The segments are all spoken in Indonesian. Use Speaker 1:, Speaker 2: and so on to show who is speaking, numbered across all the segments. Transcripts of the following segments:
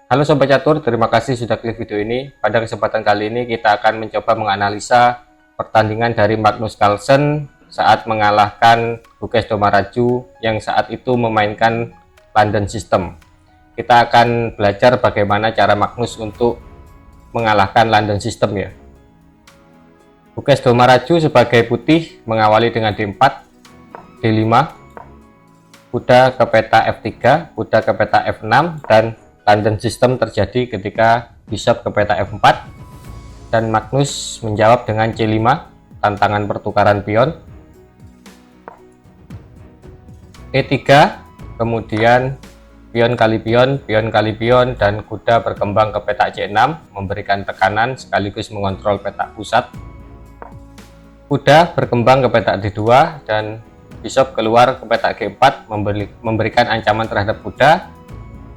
Speaker 1: Halo Sobat Catur, terima kasih sudah klik video ini. Pada kesempatan kali ini kita akan mencoba menganalisa pertandingan dari Magnus Carlsen saat mengalahkan Gukesh Domaraju yang saat itu memainkan London System. Kita akan belajar bagaimana cara Magnus untuk mengalahkan London System ya. Gukesh Domaraju sebagai putih mengawali dengan D4, D5, kuda ke peta F3, kuda ke peta F6, dan London System terjadi ketika bishop ke peta F4 dan Magnus menjawab dengan C5, tantangan pertukaran pion. E3, kemudian pion kali pion, pion kali pion, dan kuda berkembang ke peta C6 memberikan tekanan sekaligus mengontrol peta pusat. Kuda berkembang ke peta D2 dan bishop keluar ke peta G4 memberikan ancaman terhadap kuda.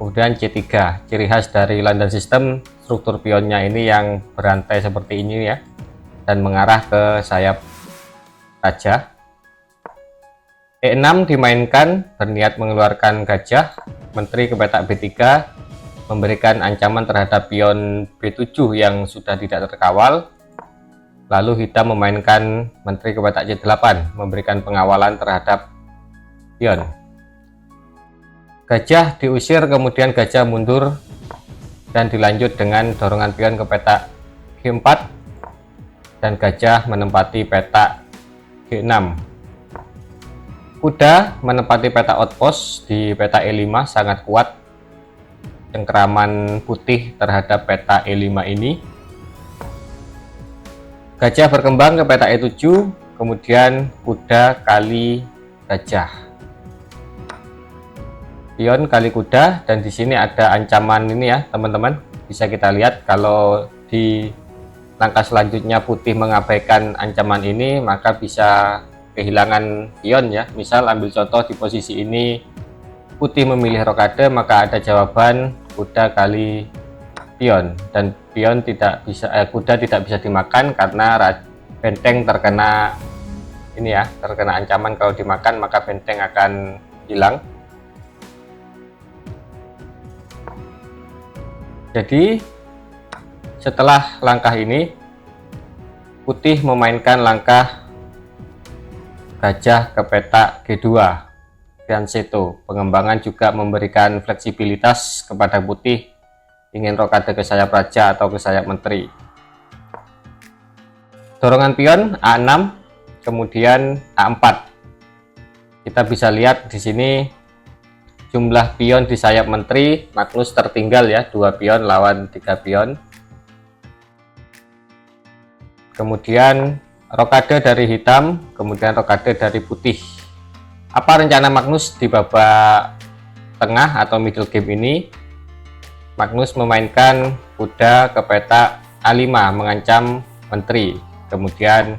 Speaker 1: Kemudian C3, ciri khas dari London System, struktur pionnya ini yang berantai seperti ini ya, dan mengarah ke sayap raja. E6 dimainkan berniat mengeluarkan gajah, menteri ke peta B3, memberikan ancaman terhadap pion B7 yang sudah tidak terkawal. Lalu hitam memainkan menteri ke peta C8, memberikan pengawalan terhadap pion. Gajah diusir, kemudian gajah mundur dan dilanjut dengan dorongan pion ke peta G4 dan gajah menempati peta G6. Kuda menempati peta outpost di peta E5 sangat kuat cengkeraman putih terhadap peta E5 ini. Gajah berkembang ke peta E7, kemudian kuda kali gajah, pion kali kuda, dan di sini ada ancaman ini ya teman-teman. Bisa kita lihat kalau di langkah selanjutnya putih mengabaikan ancaman ini maka bisa kehilangan pion ya. Misal ambil contoh di posisi ini putih memilih rokade, maka ada jawaban kuda kali pion, dan pion tidak bisa kuda tidak bisa dimakan karena benteng terkena ini ya, terkena ancaman. Kalau dimakan maka benteng akan hilang. Jadi setelah langkah ini putih memainkan langkah gajah ke peta G2 dan Seto. Pengembangan juga memberikan fleksibilitas kepada putih ingin rokade ke sayap raja atau ke sayap menteri. Dorongan pion A6, kemudian A4. Kita bisa lihat di sini jumlah pion di sayap menteri Magnus tertinggal ya, 2 pion lawan 3 pion. Kemudian rokade dari hitam, kemudian rokade dari putih. Apa rencana Magnus di babak tengah atau middle game ini? Magnus memainkan kuda ke peta A5 mengancam menteri, kemudian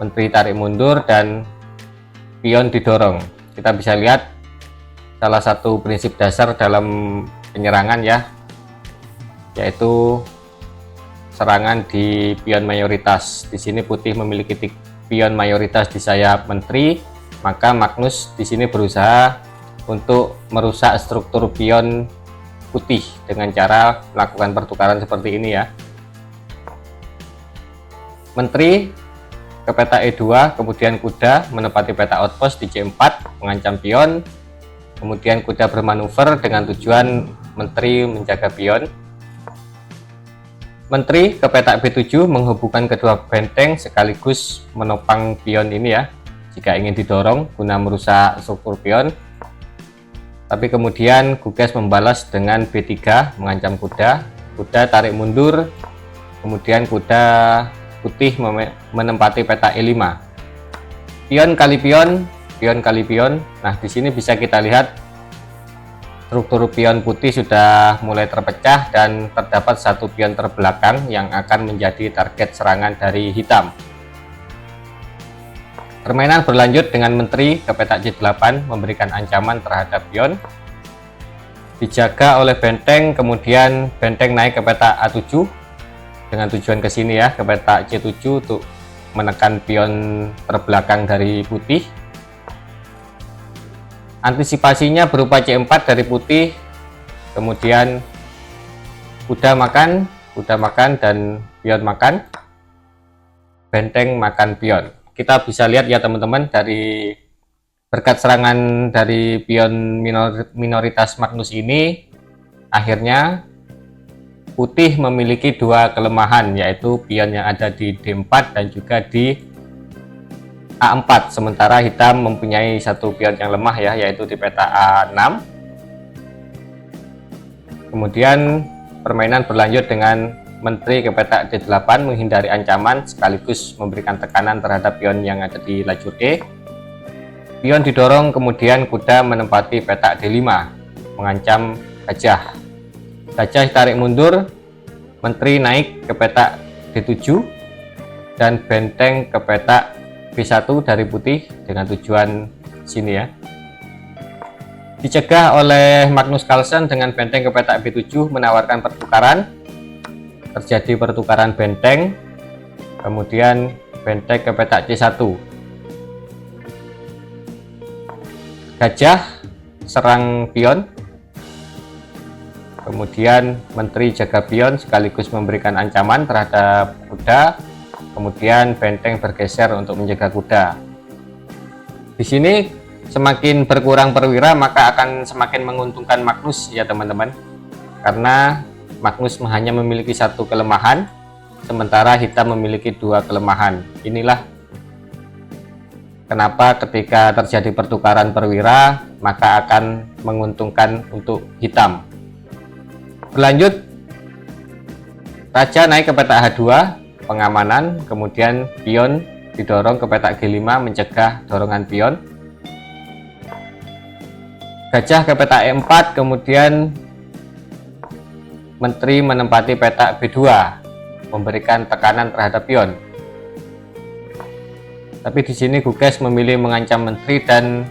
Speaker 1: menteri tarik mundur dan pion didorong. Kita bisa lihat salah satu prinsip dasar dalam penyerangan ya, yaitu serangan di pion mayoritas. Di sini putih memiliki pion mayoritas di sayap menteri, maka Magnus di sini berusaha untuk merusak struktur pion putih dengan cara melakukan pertukaran seperti ini ya. Menteri ke peta E2, kemudian kuda menempati peta outpost di C4 mengancam pion. Kemudian kuda bermanuver dengan tujuan menteri menjaga pion. Menteri ke peta B7 menghubungkan kedua benteng sekaligus menopang pion ini ya, jika ingin didorong guna merusak struktur pion. Tapi kemudian Gukesh membalas dengan B3 mengancam kuda. Kuda tarik mundur, kemudian kuda putih menempati peta E5. Pion kali pion, pion kali pion. Nah, di sini bisa kita lihat struktur pion putih sudah mulai terpecah dan terdapat satu pion terbelakang yang akan menjadi target serangan dari hitam. Permainan berlanjut dengan menteri ke peta C8 memberikan ancaman terhadap pion. Dijaga oleh benteng, kemudian benteng naik ke peta A7 dengan tujuan ke sini ya, ke peta C7 untuk menekan pion terbelakang dari putih. Antisipasinya berupa C4 dari putih, kemudian kuda makan dan pion makan, benteng makan pion. Kita bisa lihat ya teman-teman, dari berkat serangan dari pion minoritas Magnus ini, akhirnya putih memiliki dua kelemahan, yaitu pion yang ada di D4 dan juga di A4, sementara hitam mempunyai satu pion yang lemah ya, yaitu di peta A6. Kemudian permainan berlanjut dengan menteri ke peta D8 menghindari ancaman sekaligus memberikan tekanan terhadap pion yang ada di lajur E. Pion didorong, kemudian kuda menempati peta D5 mengancam gajah. Gajah ditarik mundur, menteri naik ke peta D7 dan benteng ke peta B1 dari putih dengan tujuan sini ya. Dicegah oleh Magnus Carlsen dengan benteng ke peta B7 menawarkan pertukaran. Terjadi pertukaran benteng, kemudian benteng ke peta C1. Gajah serang pion, kemudian menteri jaga pion sekaligus memberikan ancaman terhadap kuda, kemudian benteng bergeser untuk menjaga kuda. Di sini semakin berkurang perwira maka akan semakin menguntungkan Magnus ya teman-teman, karena Magnus hanya memiliki satu kelemahan, sementara hitam memiliki dua kelemahan. Inilah kenapa ketika terjadi pertukaran perwira maka akan menguntungkan untuk hitam. Berlanjut, raja naik ke peta H2 pengamanan, kemudian pion didorong ke peta G5 mencegah dorongan pion. Gajah ke peta E4, kemudian menteri menempati peta B2 memberikan tekanan terhadap pion. Tapi di sini Guges memilih mengancam menteri dan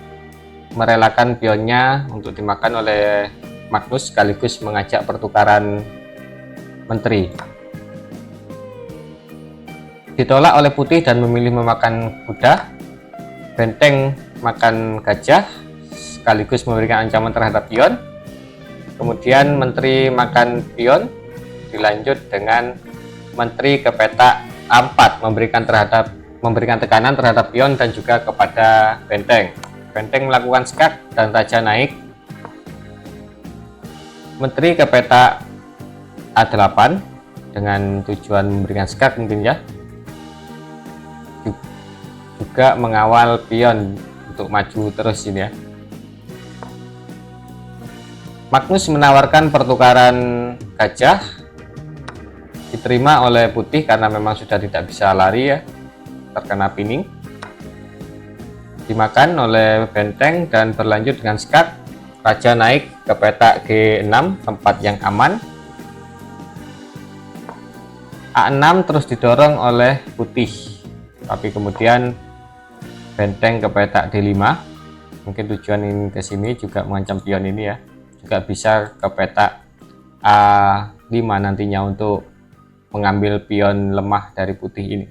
Speaker 1: merelakan pionnya untuk dimakan oleh Magnus sekaligus mengajak pertukaran menteri. Ditolak oleh putih dan memilih memakan kuda. Benteng makan gajah sekaligus memberikan ancaman terhadap pion. Kemudian menteri makan pion, dilanjut dengan menteri ke peta A4 memberikan tekanan terhadap pion dan juga kepada benteng. Benteng melakukan skak dan raja naik. Menteri ke peta A8 dengan tujuan memberikan skak mungkin ya, juga mengawal pion untuk maju terus ini ya. Magnus menawarkan pertukaran gajah, diterima oleh putih karena memang sudah tidak bisa lari ya, terkena pinning. Dimakan oleh benteng dan berlanjut dengan skak. Raja naik ke peta G6, tempat yang aman. A6 terus didorong oleh putih, tapi kemudian benteng ke peta D5. Mungkin tujuan ini ke sini juga mengancam pion ini ya. Juga bisa ke peta A5 nantinya untuk mengambil pion lemah dari putih ini.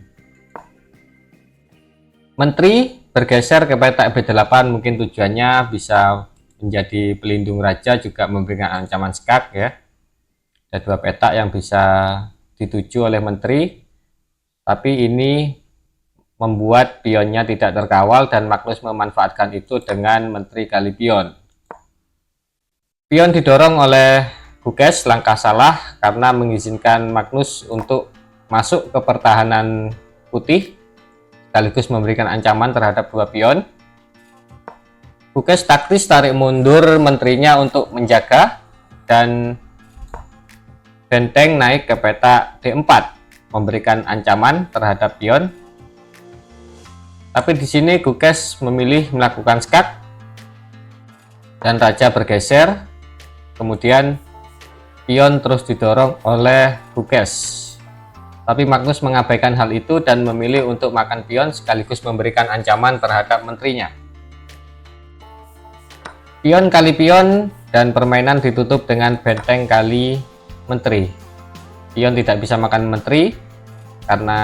Speaker 1: Menteri bergeser ke peta B8, mungkin tujuannya bisa menjadi pelindung raja, juga memberikan ancaman skak ya. Ada dua peta yang bisa dituju oleh menteri, tapi ini membuat pionnya tidak terkawal dan Magnus memanfaatkan itu dengan menteri kali pion. Pion didorong oleh Guges, langkah salah karena mengizinkan Magnus untuk masuk ke pertahanan putih sekaligus memberikan ancaman terhadap dua pion. Guges taktis tarik mundur menterinya untuk menjaga dan benteng naik ke peta D4 memberikan ancaman terhadap pion. Tapi di sini Guges memilih melakukan skak dan raja bergeser. Kemudian pion terus didorong oleh Guges. Tapi Magnus mengabaikan hal itu dan memilih untuk makan pion sekaligus memberikan ancaman terhadap menterinya. Pion kali pion dan permainan ditutup dengan benteng kali menteri. Pion tidak bisa makan menteri karena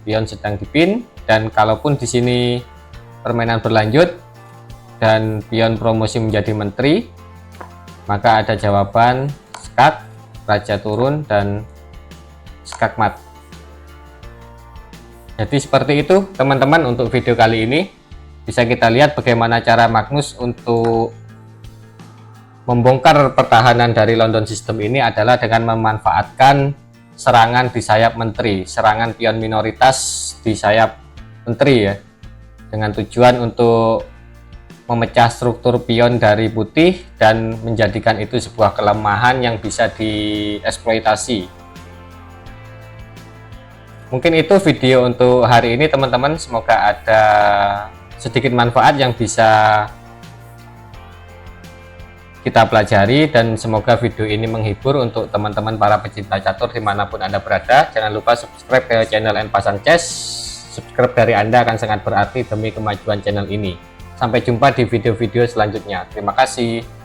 Speaker 1: pion sedang dipin, dan kalaupun di sini permainan berlanjut dan pion promosi menjadi menteri, maka ada jawaban skak, raja turun, dan skakmat. Jadi seperti itu teman-teman untuk video kali ini. Bisa kita lihat bagaimana cara Magnus untuk membongkar pertahanan dari London System ini adalah dengan memanfaatkan serangan di sayap menteri, serangan pion minoritas di sayap menteri ya, dengan tujuan untuk memecah struktur pion dari putih dan menjadikan itu sebuah kelemahan yang bisa dieksploitasi. Mungkin itu video untuk hari ini teman-teman, semoga ada sedikit manfaat yang bisa kita pelajari, dan semoga video ini menghibur untuk teman-teman para pecinta catur dimanapun Anda berada. Jangan lupa subscribe ke channel Enpasang Chess. Subscribe dari Anda akan sangat berarti demi kemajuan channel ini. Sampai jumpa di video-video selanjutnya. Terima kasih.